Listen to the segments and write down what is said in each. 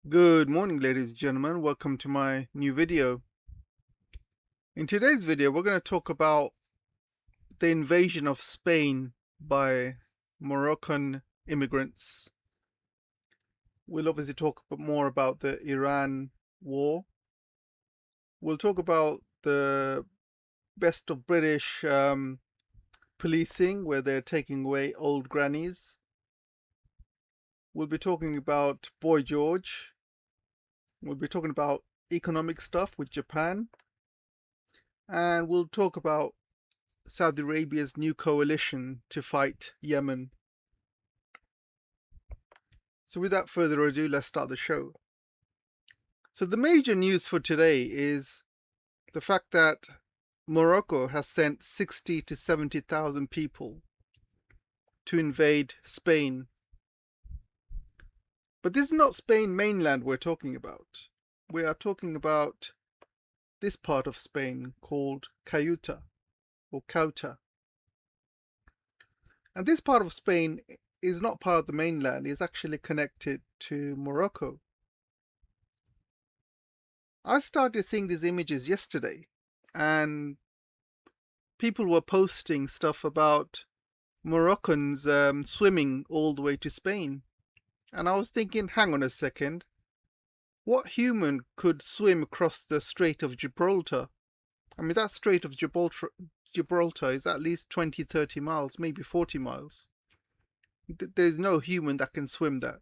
Good morning, ladies and gentlemen. Welcome to my new video. In today's video, we're going to talk about the invasion of Spain by Moroccan immigrants. We'll obviously talk a bit more about the Iran war. We'll talk about the best of British policing, where they're taking away old grannies. We'll be talking about Boy George. We'll be talking about economic stuff with Japan. And we'll talk about Saudi Arabia's new coalition to fight Yemen. So without further ado, let's start the show. So the major news for today is the fact that Morocco has sent 60 to 70,000 people to invade Spain. But this is not Spain mainland we're talking about. We are talking about this part of Spain called Ceuta or Ceuta. And this part of Spain is not part of the mainland, it's actually connected to Morocco. I started seeing these images yesterday, and people were posting stuff about Moroccans swimming all the way to Spain. And I was thinking, hang on a second, what human could swim across the Strait of Gibraltar? I mean, that Strait of Gibraltar is at least 20, 30 miles, maybe 40 miles. There's no human that can swim that.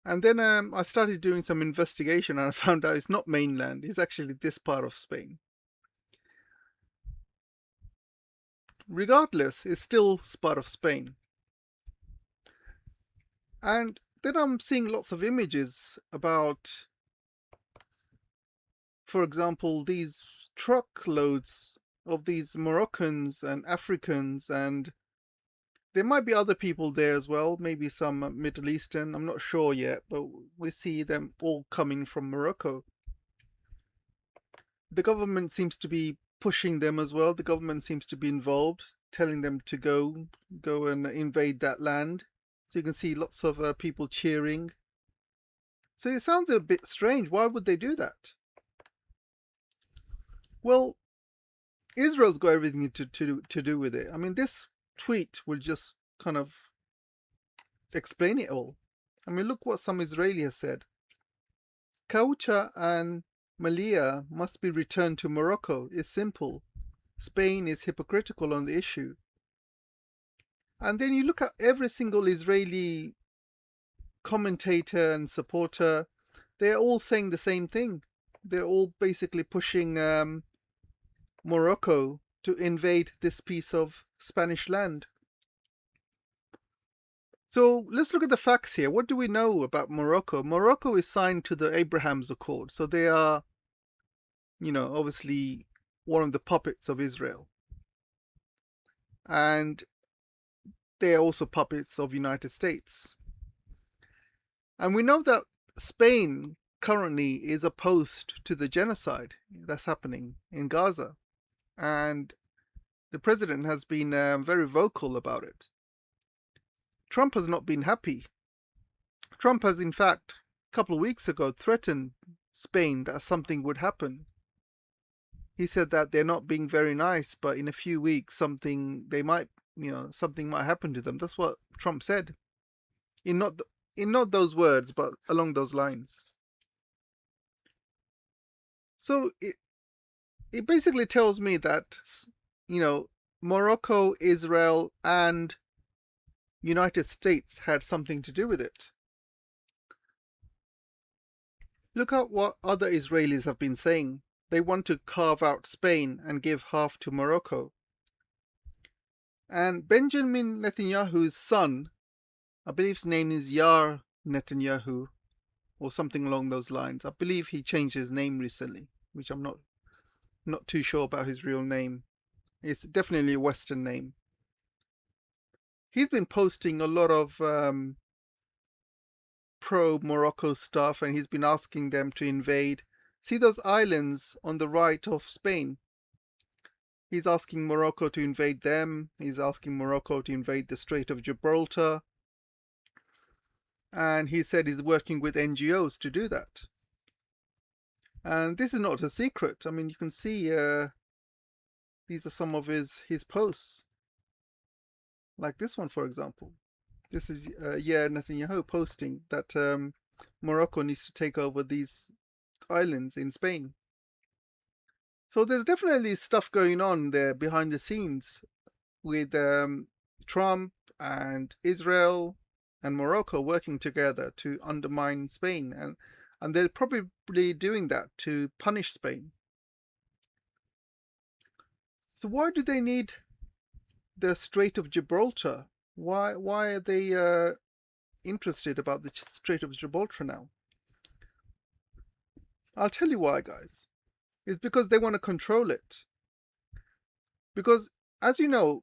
And then I started doing some investigation and I found out it's not mainland, it's actually this part of Spain. Regardless, it's still part of Spain. And then I'm seeing lots of images about, for example, these truckloads of these Moroccans and Africans, and there might be other people there as well, maybe some Middle Eastern, I'm not sure yet, but we see them all coming from Morocco. The government seems to be pushing them as well. The government seems to be involved, telling them to go and invade that land. So you can see lots of people cheering. So it sounds a bit strange. Why would they do that? Well, Israel's got everything to do with it. I mean, this tweet will just kind of explain it all. I mean, look what some Israeli has said. Ceuta and Melilla must be returned to Morocco. It's simple. Spain is hypocritical on the issue. And then you look at every single Israeli commentator and supporter, they're all saying the same thing. They're all basically pushing Morocco to invade this piece of Spanish land. So let's look at the facts here. What do we know about Morocco? Morocco is signed to the Abraham's Accord. So they are, obviously one of the puppets of Israel. And they are also puppets of United States. And we know that Spain currently is opposed to the genocide that's happening in Gaza. And the president has been very vocal about it. Trump has not been happy. Trump has, in fact, a couple of weeks ago threatened Spain that something would happen. He said that they're not being very nice, but in a few weeks something might happen to them. That's what Trump said. In not those words, but along those lines. So it basically tells me that Morocco, Israel, and United States had something to do with it. Look at what other Israelis have been saying. They want to carve out Spain and give half to Morocco. And Benjamin Netanyahu's son, I believe his name is Yar Netanyahu, or something along those lines. I believe he changed his name recently, which I'm not too sure about his real name. It's definitely a Western name. He's been posting a lot of pro-Morocco stuff, and he's been asking them to invade. See those islands on the right of Spain? He's asking Morocco to invade them. He's asking Morocco to invade the Strait of Gibraltar. And he said he's working with NGOs to do that. And this is not a secret. I mean, you can see these are some of his posts, like this one, for example. This is Netanyahu posting that Morocco needs to take over these islands in Spain. So there's definitely stuff going on there behind the scenes with Trump and Israel and Morocco working together to undermine Spain, and they're probably doing that to punish Spain. So why do they need the Strait of Gibraltar? Why are they interested about the Strait of Gibraltar now? I'll tell you why, guys. It's because they want to control it. Because, as you know,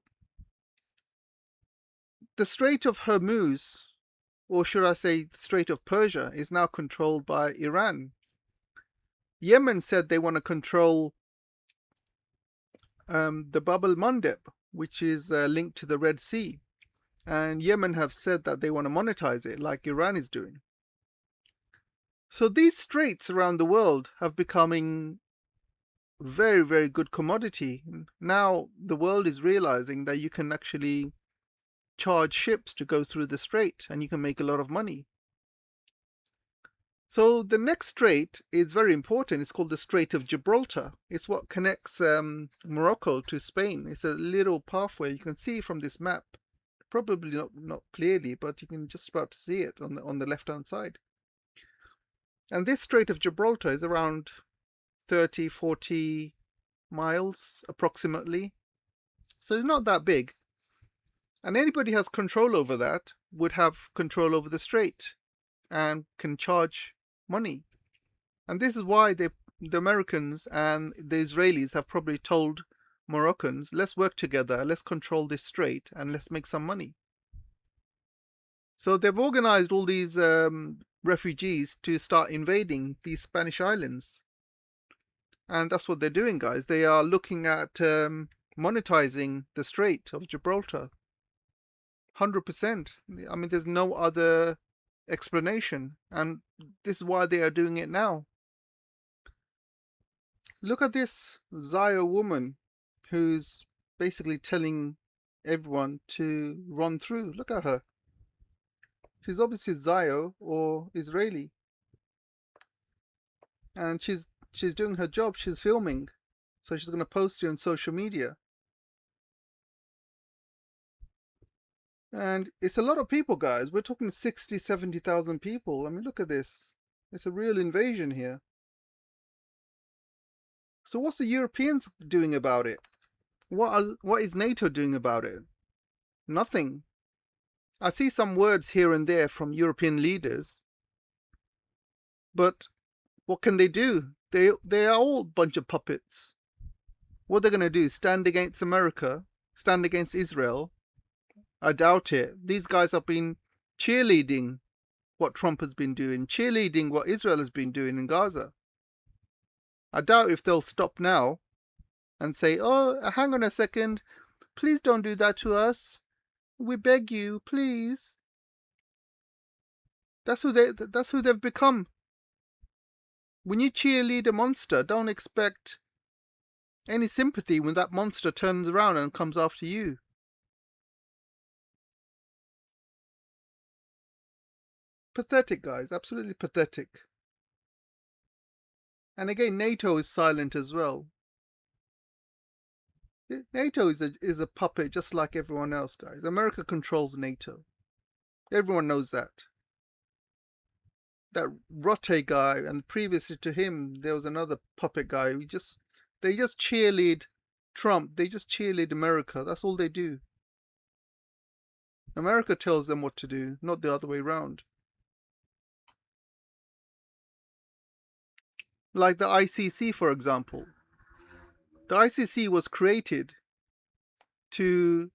the Strait of Hormuz, or should I say the Strait of Persia, is now controlled by Iran. Yemen said they want to control the Bab el-Mandeb, which is linked to the Red Sea. And Yemen have said that they want to monetize it like Iran is doing. So these straits around the world have becoming very, very good commodity. Now the world is realizing that you can actually charge ships to go through the strait and you can make a lot of money. So the next strait is very important. It's called the Strait of Gibraltar. It's what connects Morocco to Spain. It's a little pathway. You can see from this map, probably not clearly, but you can just about see it on the left-hand side. And this Strait of Gibraltar is around 30, 40 miles approximately. So it's not that big. And anybody who has control over that would have control over the strait and can charge money. And this is why the Americans and the Israelis have probably told Moroccans, let's work together, let's control this strait and let's make some money. So they've organized all these refugees to start invading these Spanish islands. And that's what they're doing, guys. They are looking at monetizing the Strait of Gibraltar. 100%. I mean, there's no other explanation. And this is why they are doing it now. Look at this Zio woman who's basically telling everyone to run through. Look at her. She's obviously Zio or Israeli. And she's doing her job. She's filming. So she's going to post it on social media. And it's a lot of people, guys. We're talking 60, 70,000 people. I mean, look at this. It's a real invasion here. So what's the Europeans doing about it? What is NATO doing about it? Nothing. I see some words here and there from European leaders. But what can they do? They are all a bunch of puppets. What they're going to do? Stand against America? Stand against Israel? I doubt it. These guys have been cheerleading what Trump has been doing, cheerleading what Israel has been doing in Gaza. I doubt if they'll stop now and say, oh, hang on a second, please don't do that to us. We beg you, please. That's who they've become. When you cheerlead a monster, don't expect any sympathy when that monster turns around and comes after you. Pathetic, guys, absolutely pathetic. And again, NATO is silent as well. NATO is a puppet just like everyone else, guys. America controls NATO. Everyone knows that. That Rotte guy, and previously to him, there was another puppet guy who they just cheerlead Trump. They just cheerlead America. That's all they do. America tells them what to do, not the other way around. Like the ICC, for example. The ICC was created to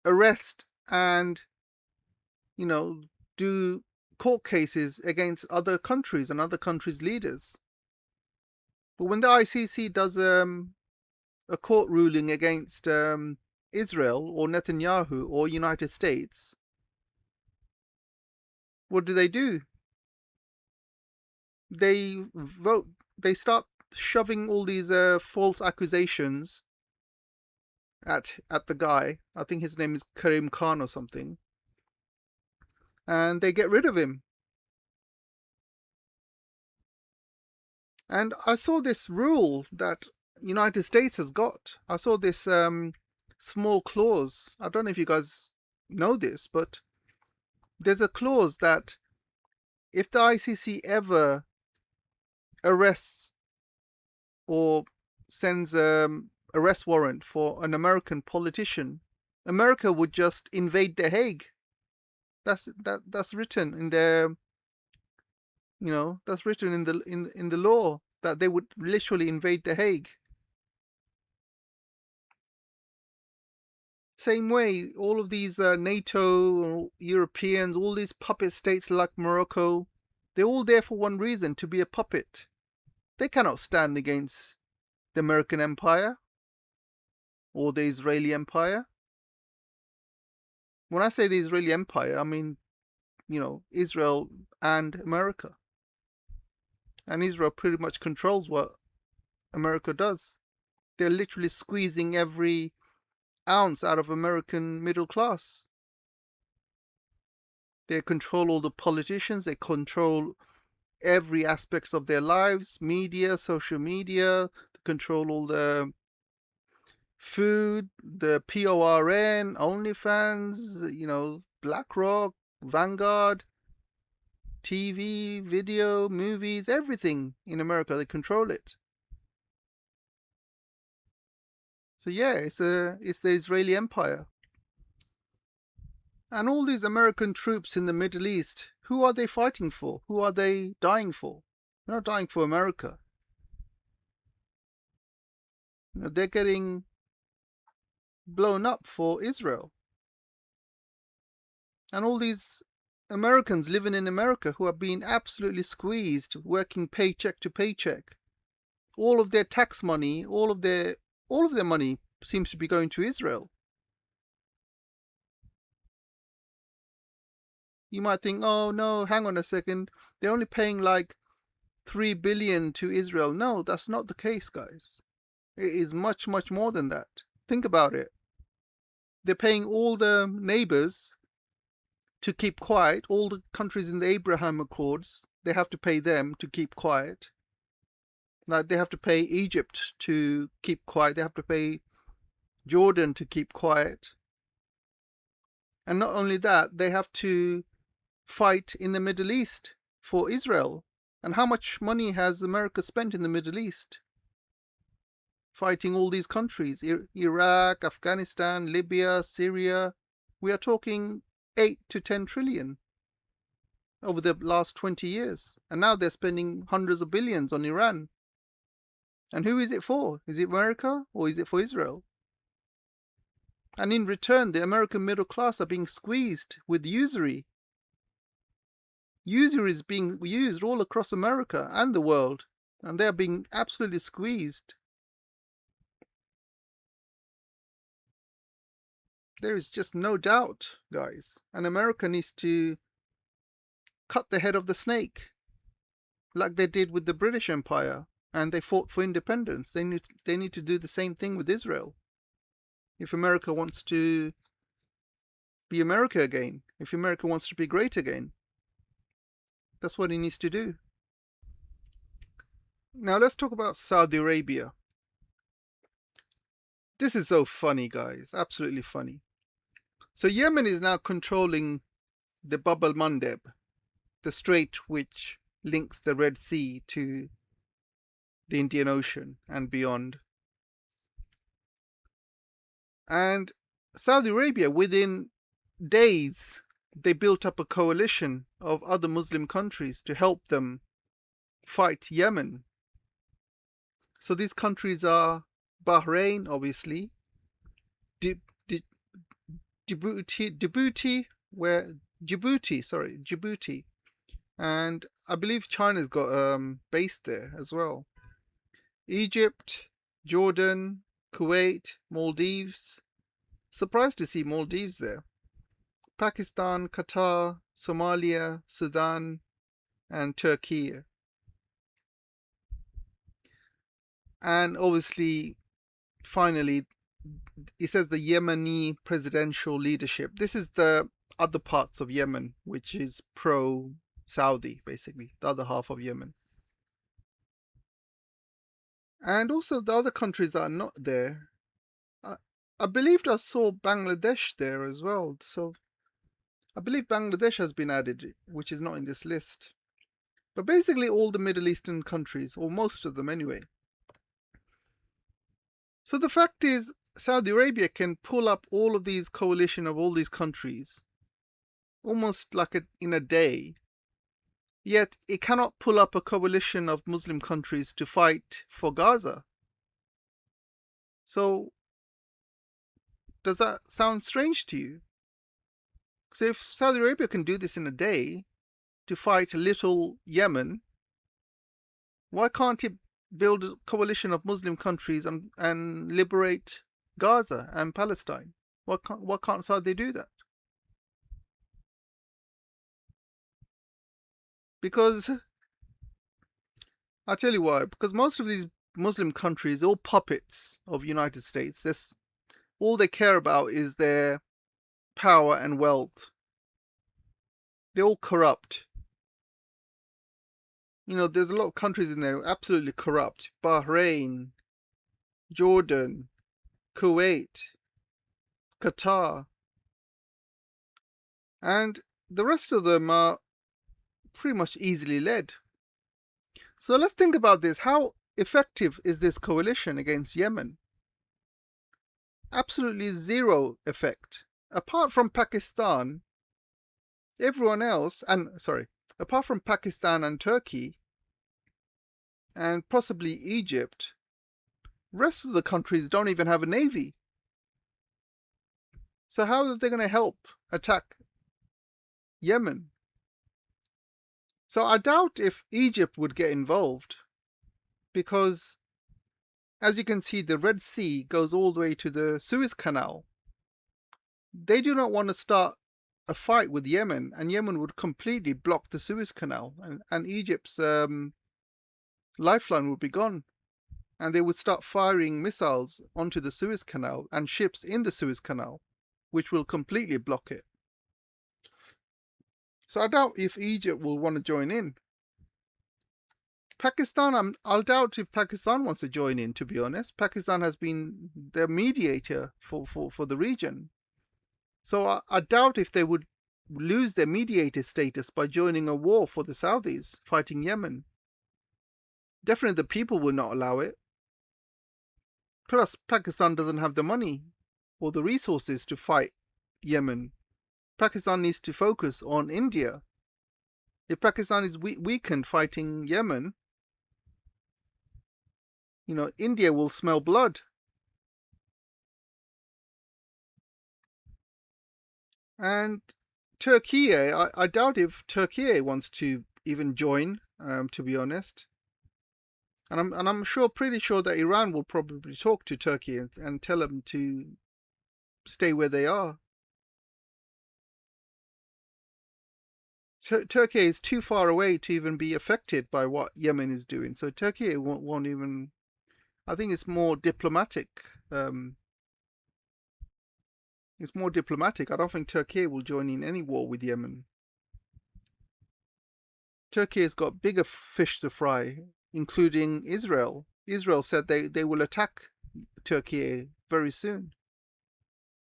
arrest and, do court cases against other countries and other countries' leaders. But when the ICC does a court ruling against Israel or Netanyahu or United States, what do? They vote. They start shoving all these false accusations at the guy. I think his name is Karim Khan or something, and they get rid of him. And I saw this rule that United States has got. I saw this small clause. I don't know if you guys know this, but there's a clause that if the ICC ever arrests or sends arrest warrant for an American politician, America would just invade The Hague. That's written in their, that's written in the law that they would literally invade The Hague. Same way, all of these NATO, Europeans, all these puppet states like Morocco, they're all there for one reason, to be a puppet. They cannot stand against the American empire or the Israeli empire. When I say the Israeli empire, I mean, Israel and America. And Israel pretty much controls what America does. They're literally squeezing every ounce out of American middle class. They control all the politicians. They control every aspects of their lives, media, social media. They control all the food, the PORN, OnlyFans, BlackRock, Vanguard, TV, video, movies, everything in America. They control it. So yeah, it's the Israeli empire. And all these American troops in the Middle East, who are they fighting for? Who are they dying for? They're not dying for America. They're getting blown up for Israel. And all these Americans living in America who are being absolutely squeezed, working paycheck to paycheck. All of their tax money, all of their money seems to be going to Israel. You might think, oh no, hang on a second, they're only paying like 3 billion to Israel. No, that's not the case, guys. It is much, much more than that. Think about it. They're paying all the neighbors to keep quiet. All the countries in the Abraham Accords, they have to pay them to keep quiet. Like they have to pay Egypt to keep quiet. They have to pay Jordan to keep quiet. And not only that, they have to fight in the Middle East for Israel. And how much money has America spent in the Middle East? Fighting all these countries, Iraq, Afghanistan, Libya, Syria. We are talking 8 to 10 trillion over the last 20 years. And now they're spending hundreds of billions on Iran. And who is it for? Is it America or is it for Israel? And in return, the American middle class are being squeezed with usury. Usury is being used all across America and the world, and they're being absolutely squeezed. There is just no doubt, guys. And America needs to cut the head of the snake, like they did with the British Empire, and they fought for independence. They need to do the same thing with Israel. If America wants to be America again, if America wants to be great again, that's what it needs to do. Now let's talk about Saudi Arabia. This is so funny, guys. Absolutely funny. So Yemen is now controlling the Bab al-Mandeb, the strait which links the Red Sea to the Indian Ocean and beyond. And Saudi Arabia, within days, they built up a coalition of other Muslim countries to help them fight Yemen. So these countries are Bahrain, obviously, Djibouti, and I believe China's got base there as well. Egypt, Jordan, Kuwait, Maldives. Surprised to see Maldives there. Pakistan, Qatar, Somalia, Sudan, and Turkey. And obviously, finally, it says the Yemeni presidential leadership. This is the other parts of Yemen, which is pro-Saudi, basically, the other half of Yemen. And also the other countries that are not there. I believe I saw Bangladesh there as well. So I believe Bangladesh has been added, which is not in this list. But basically all the Middle Eastern countries, or most of them anyway. So the fact is, Saudi Arabia can pull up all of these coalition of all these countries almost like in a day, yet it cannot pull up a coalition of Muslim countries to fight for Gaza. So does that sound strange to you? So if Saudi Arabia can do this in a day to fight little Yemen, why can't it build a coalition of Muslim countries and liberate Gaza and Palestine? Why can't Saudi do that? Because I'll tell you why. Because most of these Muslim countries are all puppets of United States. All they care about is their power and wealth. They're all corrupt. You know, there's a lot of countries in there absolutely corrupt. Bahrain, Jordan, Kuwait, Qatar. And the rest of them are pretty much easily led. So let's think about this. How effective is this coalition against Yemen? Absolutely zero effect. Apart from Pakistan, everyone else, apart from Pakistan and Turkey, and possibly Egypt, rest of the countries don't even have a navy. So how are they going to help attack Yemen? So I doubt if Egypt would get involved, because as you can see, the Red Sea goes all the way to the Suez Canal. They do not want to start a fight with Yemen, and Yemen would completely block the Suez Canal, and Egypt's lifeline would be gone. And they would start firing missiles onto the Suez Canal and ships in the Suez Canal, which will completely block it. So I doubt if Egypt will want to join in. Pakistan, I'll doubt if Pakistan wants to join in, to be honest. Pakistan has been the mediator for the region. So I doubt if they would lose their mediator status by joining a war for the Saudis fighting Yemen. Definitely the people will not allow it. Plus, Pakistan doesn't have the money or the resources to fight Yemen. Pakistan needs to focus on India. If Pakistan is weakened fighting Yemen, you know, India will smell blood. And Turkey, I doubt if Turkey wants to even join, to be honest. And I'm pretty sure that Iran will probably talk to Turkey and tell them to stay where they are. Turkey is too far away to even be affected by what Yemen is doing. So Turkey won't even. I think it's more diplomatic. It's more diplomatic. I don't think Turkey will join in any war with Yemen. Turkey has got bigger fish to fry, including Israel. Israel said they will attack Turkey very soon.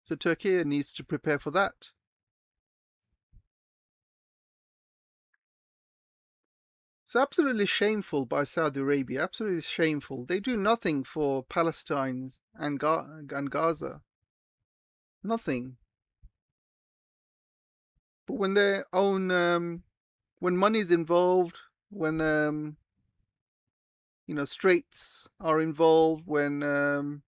So Turkey needs to prepare for that. It's absolutely shameful by Saudi Arabia, absolutely shameful. They do nothing for Palestine and Gaza. Nothing. But when their own, when money's involved, when straits are involved, when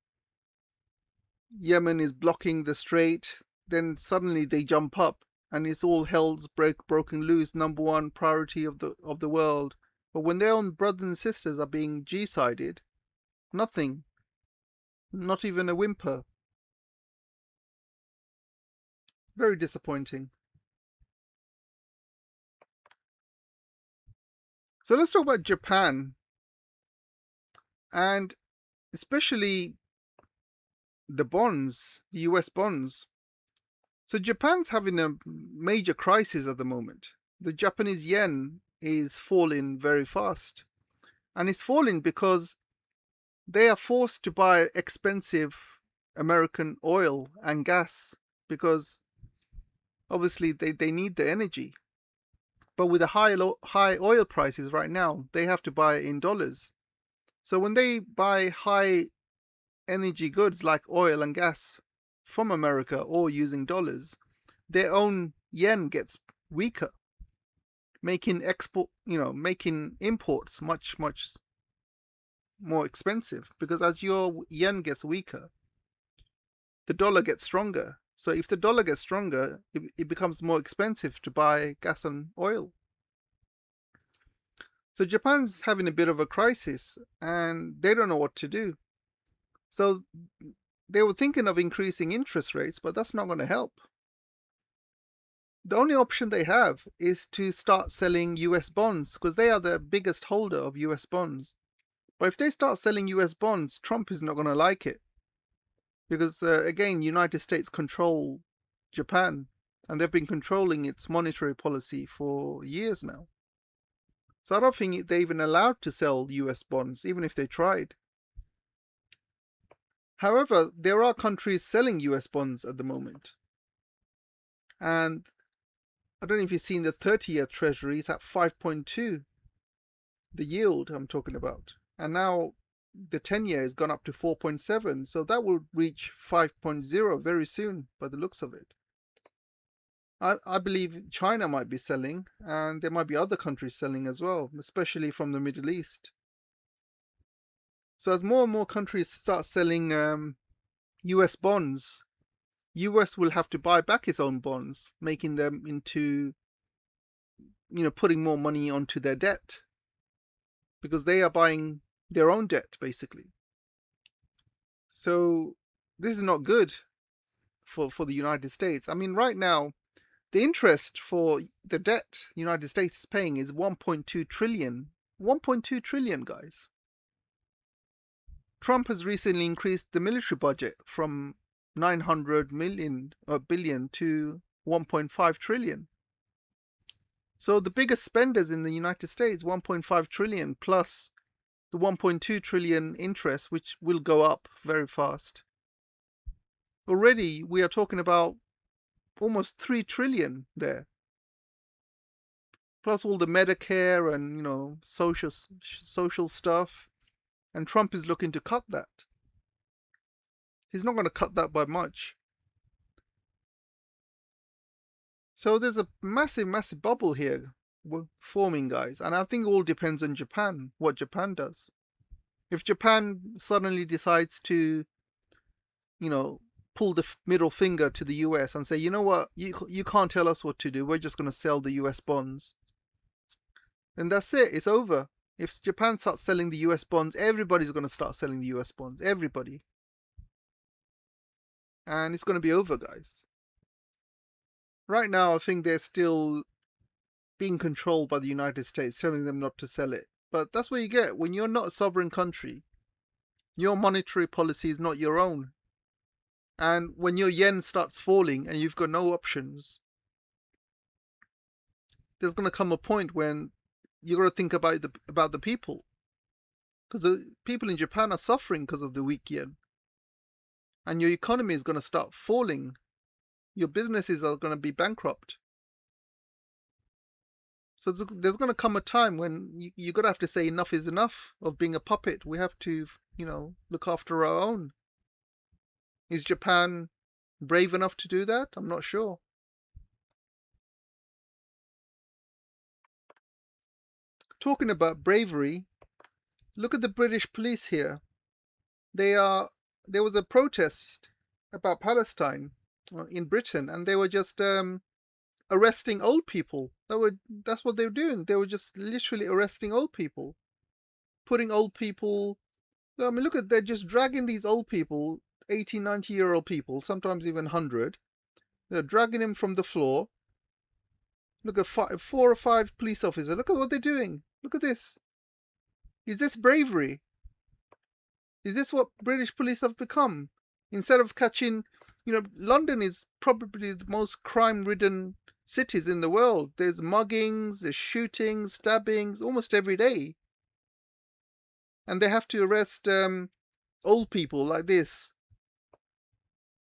Yemen is blocking the strait, then suddenly they jump up, and it's all hell's broken loose. Number one priority of the world. But when their own brothers and sisters are being G-sided, nothing, not even a whimper. Very disappointing. So let's talk about Japan, and especially the bonds, the US bonds. So Japan's having a major crisis at the moment. The Japanese yen is falling very fast. And it's falling because they are forced to buy expensive American oil and gas because obviously they need the energy. But with the high oil prices right now, they have to buy in dollars. So when they buy high energy goods like oil and gas from America or using dollars, their own yen gets weaker, making imports much more expensive, because as your yen gets weaker, the dollar gets stronger. So if the dollar gets stronger, it becomes more expensive to buy gas and oil. So Japan's having a bit of a crisis and they don't know what to do. So they were thinking of increasing interest rates, but that's not going to help. The only option they have is to start selling US bonds, because they are the biggest holder of US bonds. But if they start selling US bonds, Trump is not going to like it, because again, United States control Japan, and they've been controlling its monetary policy for years now. So I don't think they're even allowed to sell US bonds, even if they tried. However, there are countries selling US bonds at the moment. And I don't know if you've seen the 30-year Treasury is at 5.2, the yield I'm talking about. And now the 10-year has gone up to 4.7, so that will reach 5.0 very soon by the looks of it. I believe China might be selling, and there might be other countries selling as well, especially from the Middle East. So as more and more countries start selling US bonds, US will have to buy back its own bonds, making them into, putting more money onto their debt, because they are buying their own debt basically. So this is not good for the United States. I mean, right now, the interest for the debt the United States is paying is 1.2 trillion. 1.2 trillion, guys. Trump has recently increased the military budget from 900 billion to 1.5 trillion. So the biggest spenders in the United States, 1.5 trillion plus the 1.2 trillion interest, which will go up very fast. Already we are talking about almost 3 trillion there, plus all the Medicare and social stuff, and Trump is looking to cut that. He's not going to cut that by much. So there's a massive bubble here forming, guys, and I think it all depends on Japan, what Japan does. If Japan suddenly decides to pull the middle finger to the US and say, you know what, you can't tell us what to do, we're just going to sell the US bonds, then that's it, it's over. If Japan starts selling the US bonds, everybody's going to start selling the US bonds, everybody. And it's going to be over, guys. Right now, I think they're still being controlled by the United States, telling them not to sell it. But that's what you get when you're not a sovereign country. Your monetary policy is not your own. And when your yen starts falling and you've got no options, there's going to come a point when you've got to think about the people. Because the people in Japan are suffering because of the weak yen. And your economy is going to start falling. Your businesses are going to be bankrupt. So there's going to come a time when you're going to have to say enough is enough of being a puppet. We have to, look after our own. Is Japan brave enough to do that? I'm not sure. Talking about bravery, look at the British police here. There was a protest about Palestine in Britain, and they were just arresting old people. That's what they were doing. They were just literally arresting old people, putting old people. I mean, they're just dragging these old people, 80, 90-year-old people, sometimes even 100. They're dragging them from the floor. Look at 4 or 5 police officers. Look at what they're doing. Look at this. Is this bravery? Is this what British police have become? Instead of catching, London is probably the most crime-ridden cities in the world. There's muggings, there's shootings, stabbings almost every day. And they have to arrest old people like this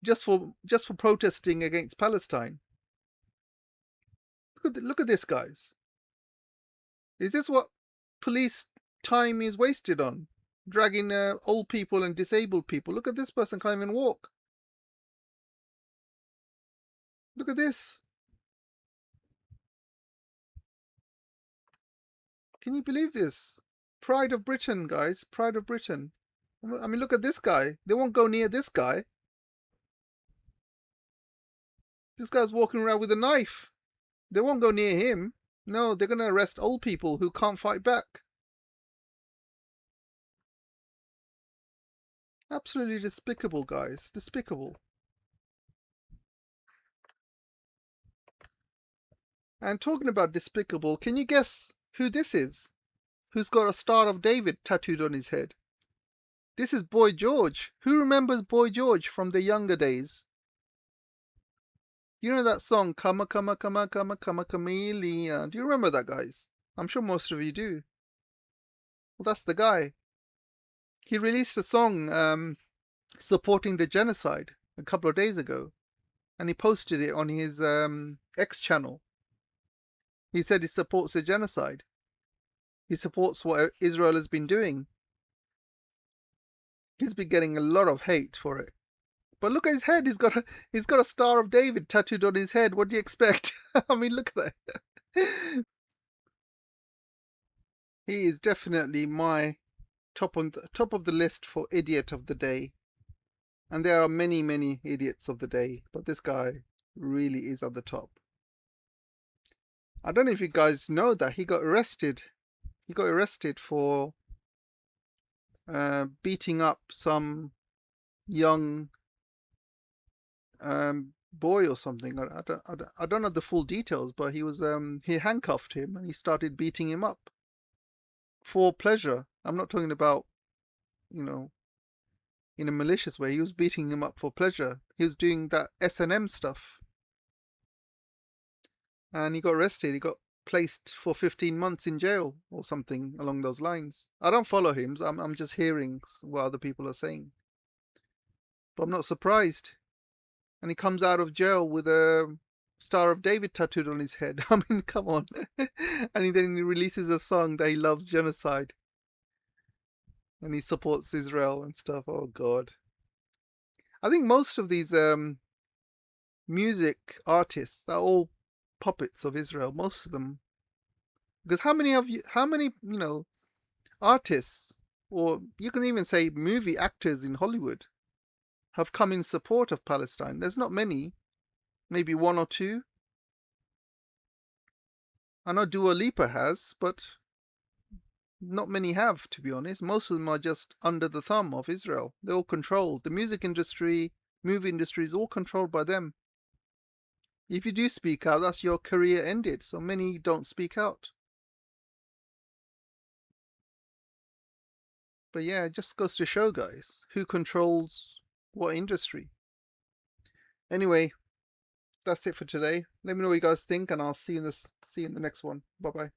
just for protesting against Palestine. Look at this, guys. Is this what police time is wasted on? Dragging old people and disabled people. Look at this person, can't even walk. Look at this. Can you believe this? Pride of Britain, guys. Pride of Britain. I mean, look at this guy. They won't go near this guy. This guy's walking around with a knife. They won't go near him. No, they're going to arrest old people who can't fight back. Absolutely despicable, guys. Despicable. And talking about despicable, can you guess who this is? Who's got a Star of David tattooed on his head? This is Boy George. Who remembers Boy George from the younger days? You know that song, Come a Come a Come a Come a Come a Chameleon? Do you remember that, guys? I'm sure most of you do. Well, that's the guy. He released a song supporting the genocide a couple of days ago, and he posted it on his X channel. He said he supports the genocide. He supports what Israel has been doing. He's been getting a lot of hate for it. But look at his head. He's got a Star of David tattooed on his head. What do you expect? I mean, look at that. He is definitely my top of the list for idiot of the day. And there are many, many idiots of the day, but this guy really is at the top. I don't know if you guys know that he got arrested. He got arrested for beating up some young boy or something. I don't know the full details, but he handcuffed him and he started beating him up for pleasure. I'm not talking about, in a malicious way. He was beating him up for pleasure. He was doing that S&M stuff, and he got arrested. He got placed for 15 months in jail or something along those lines. I don't follow him. So I'm just hearing what other people are saying, but I'm not surprised. And he comes out of jail with a Star of David tattooed on his head. I mean, come on. And then he releases a song that he loves genocide. And he supports Israel and stuff. Oh, God. I think most of these music artists are all puppets of Israel. Most of them. Because how many, artists, or you can even say movie actors in Hollywood, have come in support of Palestine? There's not many. Maybe one or two. I know Dua Lipa has, but not many have, to be honest. Most of them are just under the thumb of Israel. They're all controlled. The music industry, movie industry is all controlled by them. If you do speak out, that's your career ended. So many don't speak out. But yeah, it just goes to show, guys, who controls what industry. Anyway, that's it for today. Let me know what you guys think, and I'll see you in the next one. Bye bye.